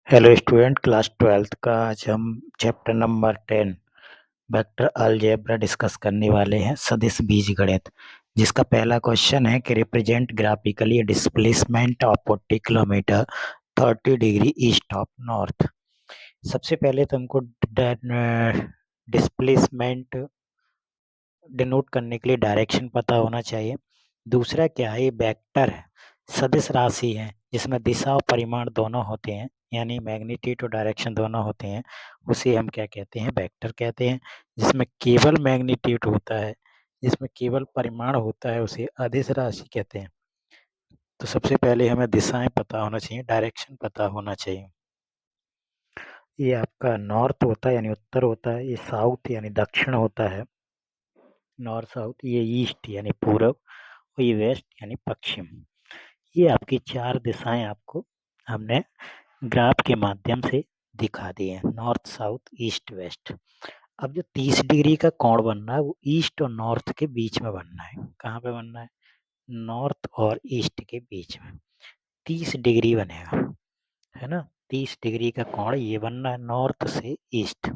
Hello student, class 12th का आज हम chapter number 10 vector algebra discuss करने वाले हैं, सदिश बीजगणित। जिसका पहला क्वेश्चन है कि represent graphically displacement of 40 kilometre 30 degree east of north. सबसे पहले तो हमको डिस्प्लेसमेंट डिनोट करने के लिए डायरेक्शन पता होना चाहिए। दूसरा क्या है, ये वेक्टर है, सदिश राशि है जिसमें दिशा और परिमाण दोनों होते हैं, यानी मैग्नीट्यूड और डायरेक्शन दोनों होते हैं। उसे हम क्या कहते हैं, वेक्टर कहते हैं। जिसमें केवल मैग्नीट्यूड होता है, जिसमें केवल परिमाण होता है, उसे अदिश राशि कहते हैं। तो सबसे पहले हमें दिशाएं पता होना चाहिए, डायरेक्शन पता होना चाहिए। ये आपका नॉर्थ होता है यानी उत्तर होता है, ये साउथ यानी दक्षिण होता है, नॉर्थ साउथ। ये ईस्ट यानी पूरब, और ये वेस्ट यानी पश्चिम। ये आपकी चार दिशाएं आपको हमने ग्राफ के माध्यम से दिखा दी है, नॉर्थ साउथ ईस्ट वेस्ट। अब जो 30 डिग्री का कोण बनना है वो ईस्ट और नॉर्थ के बीच में बनना है। कहाँ पे बनना है? नॉर्थ और ईस्ट के बीच में 30 डिग्री बनेगा, है ना। 30 डिग्री का कोण ये बनना है नॉर्थ से ईस्ट,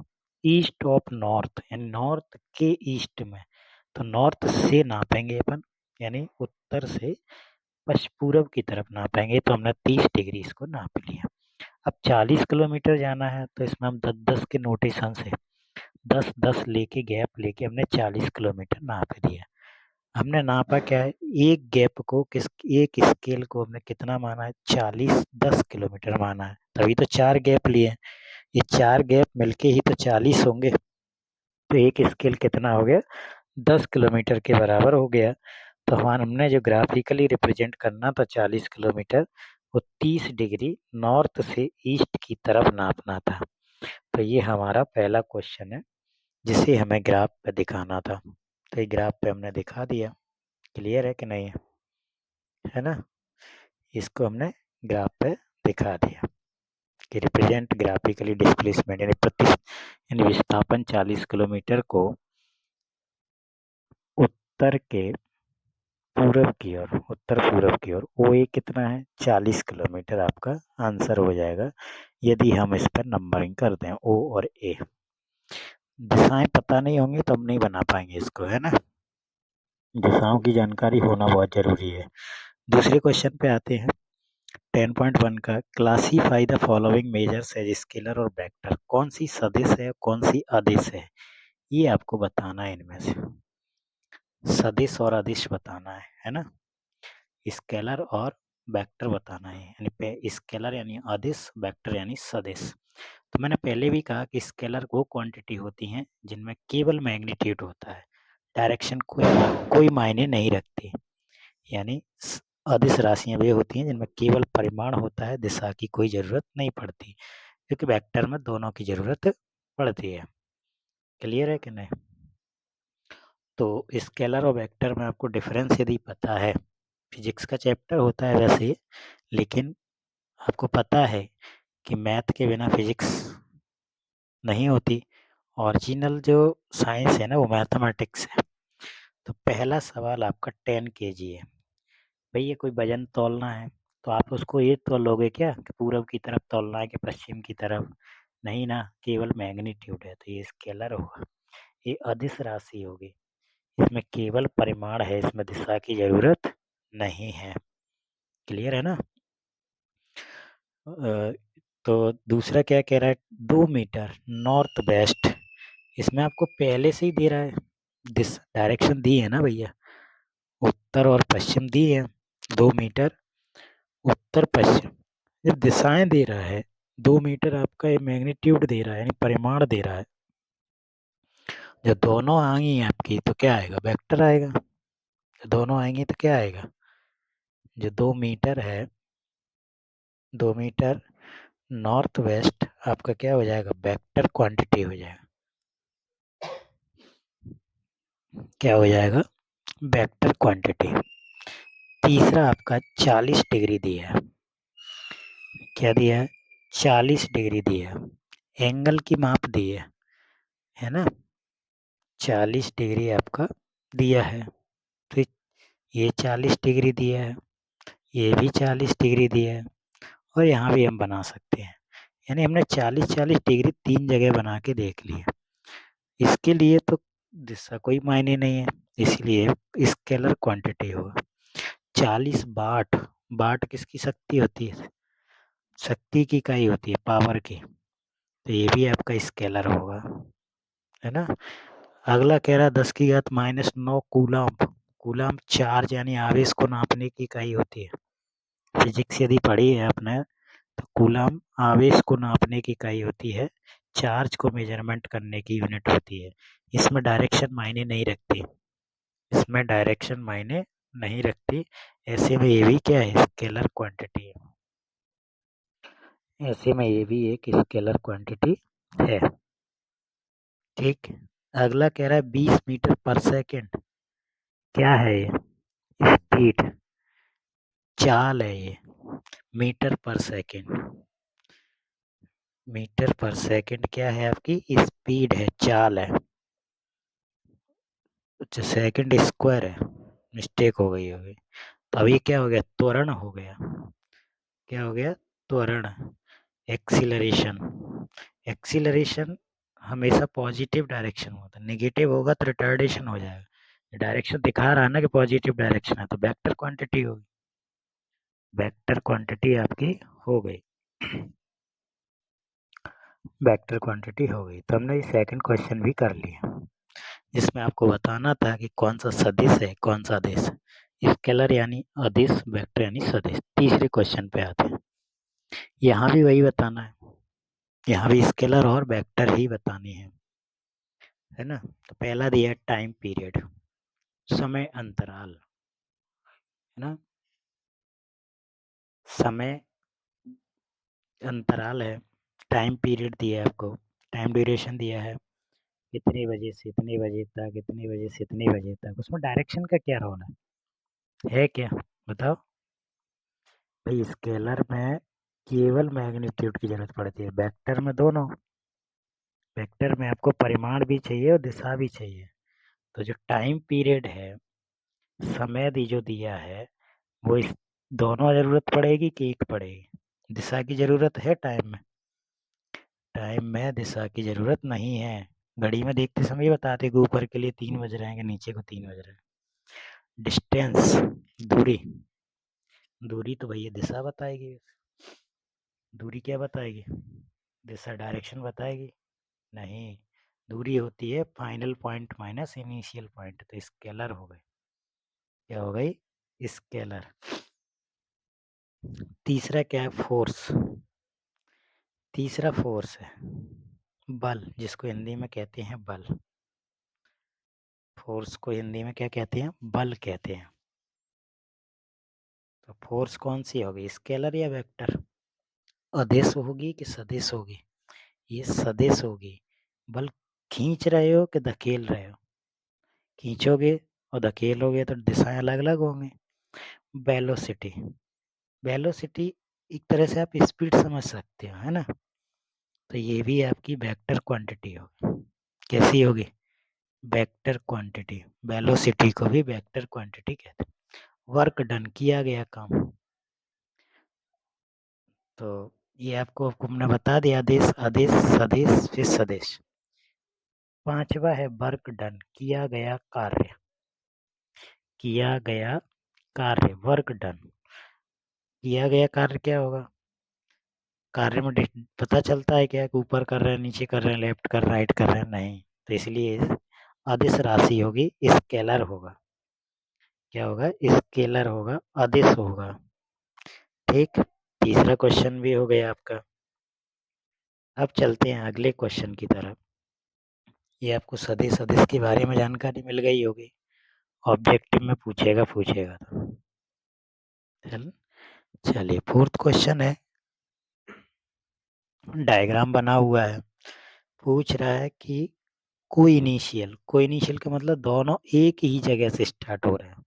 ईस्ट ऑफ नॉर्थ यानी नॉर्थ के ईस्ट में। तो नॉर्थ से नापेंगे अपन, यानी उत्तर से पश्चिम पूरब की तरफ नापेंगे। तो हमने 30 डिग्री इसको नाप लिया। अब 40 किलोमीटर जाना है तो इसमें हम 10-10 के नोटेशन से 10-10 लेके गैप लेके हमने 40 किलोमीटर नाप दिया। हमने नापा क्या है, एक गैप को एक स्केल को हमने कितना माना है, 40-10 किलोमीटर माना है, तभी तो 4 गैप लिए। ये 4 गैप मिलके ही तो 40 होंगे। तो एक स्केल कितना हो गया, 10 किलोमीटर के बराबर हो गया। तो हमने जो ग्राफिकली रिप्रेजेंट करना था 40 किलोमीटर, वो 30 डिग्री नॉर्थ से ईस्ट की तरफ नापना था। तो ये हमारा पहला क्वेश्चन है जिसे हमें ग्राफ पे दिखाना था। तो ये ग्राफ पे हमने दिखा दिया। क्लियर है कि नहीं है ना। इसको हमने ग्राफ पे दिखा दिया कि रिप्रेजेंट ग्राफिकली डिस्प्लेसमेंट यानी विस्थापन 40 किलोमीटर को उत्तर के पूरब की ओर, उत्तर पूरब की ओर। ओ ए कितना है, 40 किलोमीटर आपका आंसर हो जाएगा यदि हम इस पर नंबरिंग कर दें ओ और ए। दिशाएं पता नहीं होंगी तो हम नहीं बना पाएंगे इसको, है ना। दिशाओं की जानकारी होना बहुत जरूरी है। दूसरे क्वेश्चन पे आते हैं 10.1 का, classify the following measures as scalar और वेक्टर। कौन सी सदिश है कौन सी अदिश है, ये आपको बताना है। इनमें से सदिश और अदिश बताना है ना। स्केलर और वेक्टर बताना है, यानी स्केलर यानी अदिश, वेक्टर यानी सदिश। तो मैंने पहले भी कहा कि स्केलर वो क्वांटिटी होती हैं जिनमें केवल मैग्नीट्यूड होता है, डायरेक्शन कोई मायने नहीं रखती। यानी अदिश राशियां वे होती हैं जिनमें केवल परिमाण होता है, दिशा की कोई जरूरत नहीं पड़ती, क्योंकि वेक्टर में दोनों की जरूरत पड़ती है। क्लियर है कि नहीं। तो स्केलर और वेक्टर में आपको डिफरेंस यदि पता है, फिजिक्स का चैप्टर होता है वैसे ही, लेकिन आपको पता है कि मैथ के बिना फिजिक्स नहीं होती। ओरिजिनल जो साइंस है ना वो मैथमेटिक्स है। तो पहला सवाल आपका 10 केजी है। भैया कोई वजन तौलना है तो आप उसको ये तौलोगे क्या कि पूरब की तरफ तौलना है कि पश्चिम की तरफ? नहीं ना, केवल मैग्नीट्यूड है, तो ये स्केलर होगा। ये अदिश राशि होगी, इसमें केवल परिमाण है, इसमें दिशा की जरूरत नहीं है। क्लियर है ना। तो दूसरा क्या कह रहा है, 2 मीटर नॉर्थ वेस्ट। इसमें आपको पहले से ही दे रहा है, दिस डायरेक्शन दी है ना भैया, उत्तर और पश्चिम दी है। 2 मीटर उत्तर पश्चिम, जब दिशाएं दे रहा है, 2 मीटर आपका ये मैग्नीट्यूड दे रहा है यानी परिमाण दे रहा है। जब दोनों आएंगी आपकी तो क्या आएगा, वेक्टर आएगा। जब दोनों आएंगी तो क्या आएगा, जो 2 मीटर है, 2 मीटर नॉर्थ वेस्ट आपका क्या हो जाएगा, वेक्टर क्वांटिटी हो जाएगा। क्या हो जाएगा, वेक्टर क्वांटिटी। तीसरा आपका 40 डिग्री दिया है। क्या दिया है, 40 डिग्री दिया है। एंगल की माप दी है ना। 40 डिग्री आपका दिया है, तो ये 40 डिग्री दिया है, ये भी 40 डिग्री दिया है, और यहाँ भी हम बना सकते हैं। यानी हमने 40-40 डिग्री 3 जगह बना के देख लिया। इसके लिए तो दिशा कोई मायने नहीं है, इसलिए स्केलर क्वांटिटी होगा। 40 वाट, वाट किसकी शक्ति होती है? शक्ति की इकाई होती है, पावर की। तो ये भी आपका स्केलर होगा, है ना। अगला कह रहा है 10⁻⁻9 कूलम्ब। कूलम्ब चार्ज यानी आवेश को नापने की इकाई होती है। फिजिक्स यदि पढ़ी है आपने तो कूलम्ब आवेश को नापने की इकाई होती है, चार्ज को मेजरमेंट करने की यूनिट होती है। इसमें डायरेक्शन मायने नहीं रखती, इसमें डायरेक्शन मायने नहीं रखती। ऐसे में ये भी क्या है? स्केलर क्वांटिटी है। ऐसे में ये भी एक स्केलर क्वांटिटी है। ठीक। अगला कह रहा है 20 मीटर पर सेकेंड। क्या है ये? स्पीड, चाल है ये। मीटर पर सेकेंड, मीटर पर सेकेंड क्या है? आपकी स्पीड है, चाल है। अच्छा, सेकेंड स्क्वायर है, मिस्टेक हो गई होगी। तो अभी क्या हो गया? त्वरण हो गया। क्या हो गया? त्वरण। एक्सीलरेशन, एक्सीलरेशन हमेशा पॉजिटिव डायरेक्शन में होता है, नेगेटिव होगा तो रिटार्डेशन हो जाएगा। डायरेक्शन दिखा रहा है ना कि पॉजिटिव डायरेक्शन है, तो वेक्टर क्वांटिटी होगी। वेक्टर क्वांटिटी आपकी हो गई। वेक्टर क्वांटिटी हो गई। तो हमने ये सेकंड क्वेश्चन भी कर लिया, जिसमें आपको बताना था कि कौन सा सदिश है, कौन सा अदिश है। स्केलर यानी अदिश, वेक्टर यानी सदिश। तीसरे क्वेश्चन पे आते हैं। यहाँ भी वही बताना है, यहाँ भी स्केलर और वेक्टर ही बतानी है ना। तो पहला दिया है टाइम पीरियड, समय अंतराल, है ना। समय अंतराल है, टाइम पीरियड दिया है आपको, टाइम ड्यूरेशन दिया है, इतने बजे से इतने बजे तक, इतने बजे से इतने बजे तक। उसमें डायरेक्शन का क्या रोल है क्या? बताओ भाई। स्केलर में केवल मैग्नीट्यूड की जरूरत पड़ती है, वेक्टर में दोनों। वेक्टर में आपको परिमाण भी चाहिए और दिशा भी चाहिए। तो जो टाइम पीरियड है, समय दी जो दिया है, वो इस दोनों जरूरत पड़ेगी कि एक पड़ेगी? दिशा की जरूरत है टाइम में? टाइम में दिशा की जरूरत नहीं है। घड़ी में देखते समय बताते कि ऊपर के लिए 3 बज रहे हैं कि नीचे को 3 बज रहे हैं। डिस्टेंस, दूरी, दूरी तो भैया दिशा बताएगी। दूरी क्या बताएगी? दिशा, डायरेक्शन बताएगी? नहीं, दूरी होती है final point minus initial point. तो स्केलर हो गई। क्या हो गई? स्केलर। तीसरा क्या है? फोर्स। तीसरा फोर्स है बल, जिसको हिंदी में कहते हैं बल। फोर्स को हिंदी में क्या कहते हैं? बल कहते हैं। तो फोर्स कौन सी होगी, स्केलर या वेक्टर? अदिश होगी कि सदिश होगी? ये सदिश होगी। बल खींच रहे हो कि धकेल रहे हो? खींचोगे और धकेलोगे तो दिशाएं अलग अलग होंगी। वेलोसिटी, वेलोसिटी एक तरह से आप स्पीड समझ सकते हो, है ना। तो ये भी आपकी वेक्टर क्वांटिटी होगी। कैसी होगी? Vector quantity. वेलोसिटी को भी वेक्टर क्वांटिटी कहते हैं। वर्क डन, किया गया काम। तो ये आपको हमने बता दिया, आदेश, आदेश, सदिश, फिर सदिश। पांचवा है वर्क डन, किया गया कार्य। किया गया कार्य, वर्क डन। किया गया कार्य क्या होगा? कार्य में पता चलता है क्या कि ऊपर कर रहे हैं, नीचे कर रहे हैं, लेफ्ट कर राइट कर रहे हैं? नहीं। तो इसलिए अदिश राशि होगी, स्केलर होगा। क्या होगा? स्केलर होगा, अदिश होगा। ठीक। तीसरा क्वेश्चन भी हो गया आपका। अब चलते हैं अगले क्वेश्चन की तरफ। ये आपको सदिश सदिश के बारे में जानकारी मिल गई होगी, ऑब्जेक्टिव में पूछेगा पूछेगा तो। चलिए फोर्थ क्वेश्चन है, डायग्राम बना हुआ है। पूछ रहा है कि कोइनिशियल, कोइनिशियल का मतलब दोनों एक ही जगह से स्टार्ट हो रहे हैं।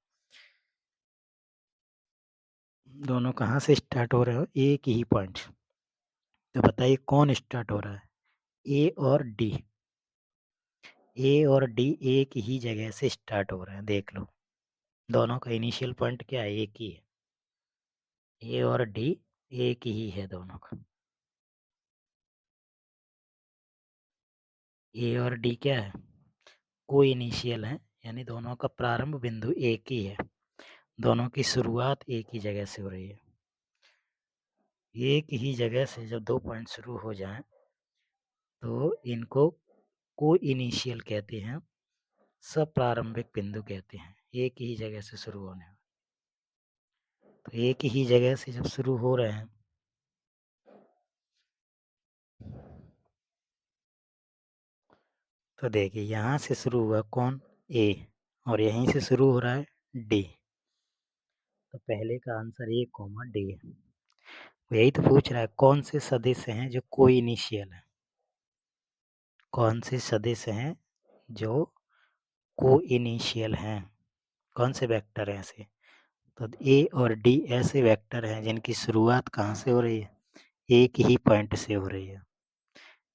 दोनों कहाँ से स्टार्ट हो रहे हो? एक ही पॉइंट। तो बताइए कौन स्टार्ट हो रहा है? ए और डी। ए और डी एक ही जगह से स्टार्ट हो रहे हैं, देख लो। दोनों का इनिशियल पॉइंट क्या है? एक ही है। ए और डी एक ही है दोनों का। ए और डी क्या है, कोई इनिशियल है, यानी दोनों का प्रारंभ बिंदु एक ही है, दोनों की शुरुआत एक ही जगह से हो रही है। एक ही जगह से जब दो पॉइंट शुरू हो जाएं तो इनको को इनिशियल कहते हैं, सप्रारंभिक बिंदु कहते हैं, एक ही जगह से शुरू होने। तो एक ही जगह से जब शुरू हो रहे हैं तो देखिए यहाँ से शुरू हुआ कौन, ए, और यहीं से शुरू हो रहा है डी, तो पहले का आंसर ए कॉमा डी है। यही तो पूछ रहा है कौन से सदस्य हैं जो कोई इनिशियल है, कौन से सदस्य हैं जो को इनिशियल हैं, कौन से वेक्टर हैं ऐसे। तो ए और डी ऐसे वेक्टर हैं जिनकी शुरुआत कहाँ से हो रही है, एक ही पॉइंट से हो रही है।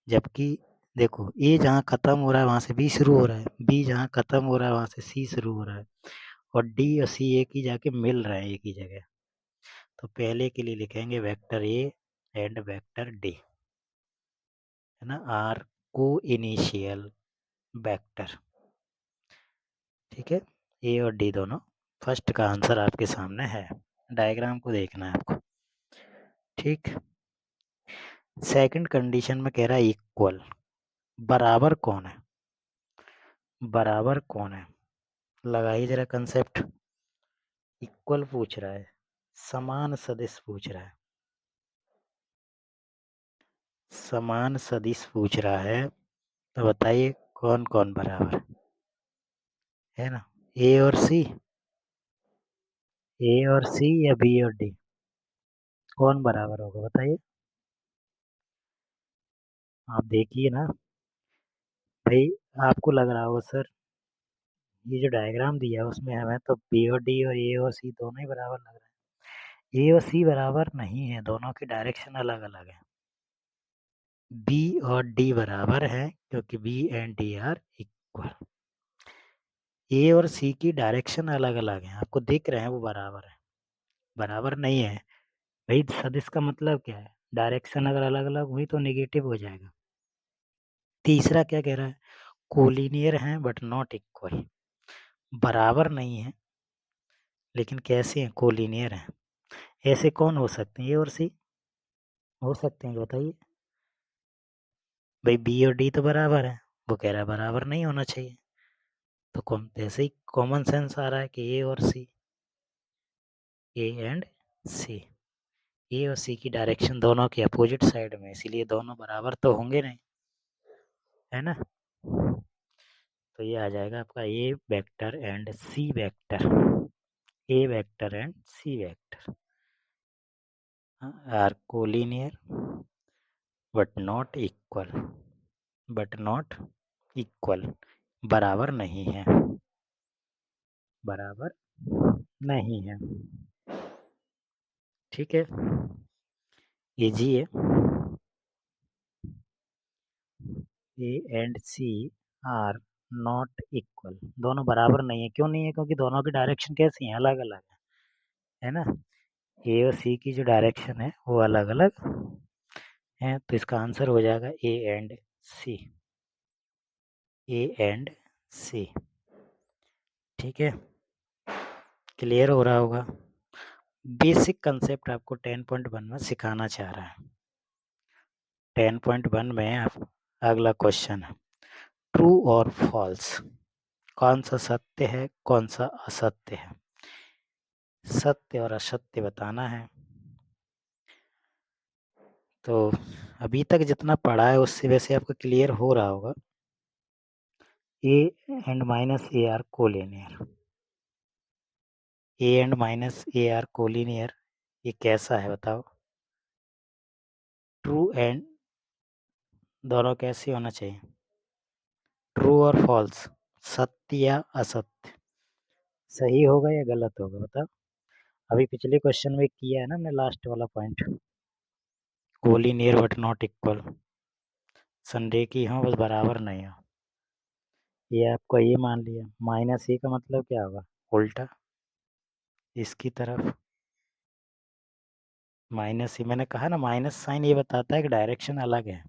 जबकि देखो ए जहाँ खत्म हो रहा है वहां से बी शुरू हो रहा है, बी जहाँ खत्म हो रहा है वहां से सी शुरू हो रहा है, और डी और सी एक ही जाके मिल रहे हैं एक ही जगह। तो पहले के लिए लिखेंगे vector A and vector D, है ना, आर को इनिशियल वेक्टर। ठीक है, ए और डी दोनों, फर्स्ट का आंसर आपके सामने है, डायग्राम को देखना है आपको। ठीक, सेकंड कंडीशन में कह रहा है इक्वल, बराबर कौन है, बराबर कौन है, लगाइए जरा कंसेप्ट। इक्वल पूछ रहा है, समान सदिश पूछ रहा है, समान सदिश पूछ रहा है, तो बताइए कौन कौन बराबर है ना, ए और सी, ए और सी या बी और डी, कौन बराबर होगा बताइए। आप देखिए ना भाई, आपको लग रहा होगा सर ये जो डायग्राम दिया है उसमें हमें तो बी और डी और ए और सी दोनों ही बराबर लग रहा है। ए और सी बराबर नहीं है, दोनों की डायरेक्शन अलग अलग है। बी और डी बराबर है क्योंकि B and D are equal. A और सी की डायरेक्शन अलग अलग है, आपको दिख रहे हैं वो बराबर है, बराबर नहीं है। भाई सदिश का मतलब क्या है, डायरेक्शन अगर अलग अलग हुई तो नेगेटिव हो जाएगा। तीसरा क्या कह रहा है, कोलिनियर हैं बट नॉट इक्वल, बराबर नहीं है लेकिन कैसे हैं, कोलिनियर हैं। ऐसे कौन हो सकते हैं, ए और सी हो सकते हैं, बताइए। भाई बी और डी तो बराबर है, वो कह रहा है बराबर नहीं होना चाहिए, तो कौन ऐसे ही कॉमन सेंस आ रहा है कि ए और सी, ए एंड सी, ए और सी की डायरेक्शन दोनों की अपोजिट साइड में, इसीलिए दोनों बराबर तो होंगे नहीं, है ना। तो ये आ जाएगा आपका a vector and c vector, a vector and c vector are collinear but not equal, but not equal, बराबर नहीं है, बराबर नहीं है। ठीक है, इजी है। A and C are not equal, दोनों बराबर नहीं है, क्यों नहीं है, क्योंकि दोनों की डायरेक्शन कैसी है, अलग अलग है ना। ए और सी की जो डायरेक्शन है वो अलग अलग है, तो इसका आंसर हो जाएगा ए एंड सी, ए एंड सी। ठीक है, क्लियर हो रहा होगा। बेसिक कंसेप्ट आपको 10.1 में सिखाना चाह रहा है। 10.1 में आप अगला क्वेश्चन है, ट्रू और फॉल्स, कौन सा सत्य है कौन सा असत्य है, सत्य और असत्य बताना है। तो अभी तक जितना पढ़ा है उससे वैसे आपको क्लियर हो रहा होगा। A and minus A R collinear, A and minus A R collinear, ये कैसा है बताओ। ट्रू एंड दोनों कैसे होना चाहिए, ट्रू और फॉल्स, सत्य या असत्य, सही होगा या गलत होगा बताओ। अभी पिछले क्वेश्चन में किया है ना हमने, लास्ट वाला point, collinear but not equal, Sunday की हो बस बराबर नहीं हो, ये आपको ये मान लिया। माइनस ए का मतलब क्या होगा, उल्टा इसकी तरफ, माइनस ए, मैंने कहा ना माइनस साइन ये बताता है कि डायरेक्शन अलग है,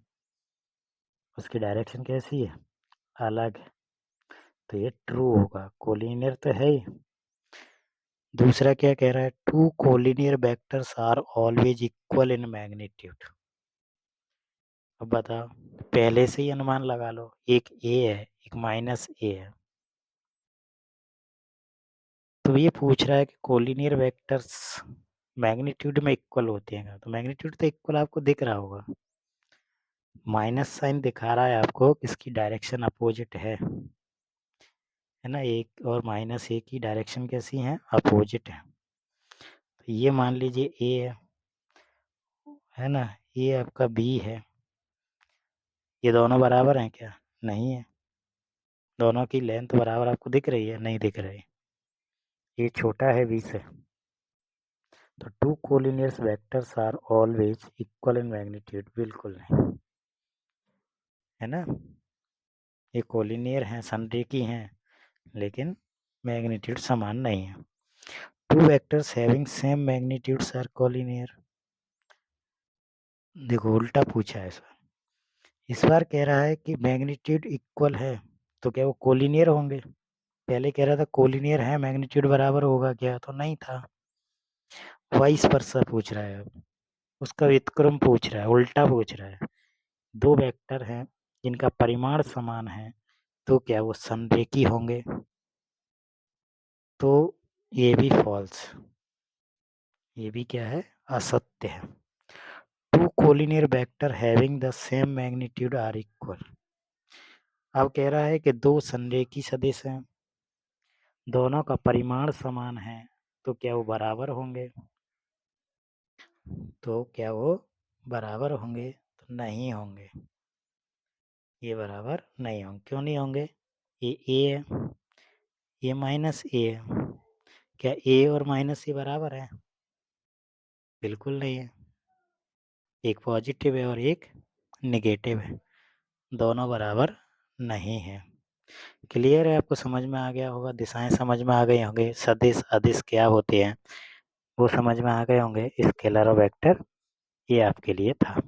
उसकी डायरेक्शन कैसी है, अलग है, तो ये ट्रू होगा, कोलिनियर तो है ही। दूसरा क्या कह रहा है, two collinear vectors are always equal in magnitude. अब बताओ, पहले से ही अनुमान लगा लो, एक ए है एक माइनस ए है, तो ये पूछ रहा है कि कोलिनियर वेक्टर्स मैग्नीट्यूड में इक्वल होते हैं, तो मैग्नीट्यूड तो इक्वल आपको दिख रहा होगा, माइनस साइन दिखा रहा है आपको, इसकी डायरेक्शन अपोजिट है ना, एक और माइनस ए की डायरेक्शन कैसी है, अपोजिट है। तो ये मान लीजिए ए है ना, ये आपका बी है, ये दोनों बराबर हैं क्या, नहीं है, दोनों की लेंथ बराबर आपको दिख रही है, नहीं दिख रही, ये छोटा है बी से। तो two collinears vectors are always equal in magnitude, बिल्कुल नहीं, है ना, ये कोलिनियर हैं, संरेखी हैं, लेकिन मैग्नीट्यूड समान नहीं है। Two vectors having same magnitudes are collinear, देखो उल्टा पूछा है इस बार कह रहा है कि मैग्नीट्यूड इक्वल है, तो क्या वो कोलिनियर होंगे, पहले कह रहा था कोलिनियर है मैग्नीट्यूड बराबर होगा क्या, तो नहीं था, वाइस वर्सा पूछ रहा है, अब उसका व्युत्क्रम पूछ रहा है, उल्टा पूछ रहा है, दो वेक्टर हैं जिनका परिमाण समान है, तो क्या वो संरेखी होंगे, तो ये भी फॉल्स, ये भी क्या है, असत्य है। Two collinear vector having the same magnitude are equal, अब कह रहा है कि दो संरेखी सदिश हैं, दोनों का परिमाण समान है, तो क्या वो बराबर होंगे, तो क्या वो बराबर होंगे, तो नहीं होंगे, ये बराबर नहीं होंगे, क्यों नहीं होंगे, ये ए है, ये माइनस ए है, क्या ए और माइनस ए बराबर है, बिल्कुल नहीं है, एक पॉजिटिव है और एक नेगेटिव है, दोनों बराबर नहीं है। क्लियर है, आपको समझ में आ गया होगा, दिशाएं समझ में आ गई होंगे, सदिश अदिश क्या होते हैं वो समझ में आ गए होंगे, स्केलर और वेक्टर, ये आपके लिए था।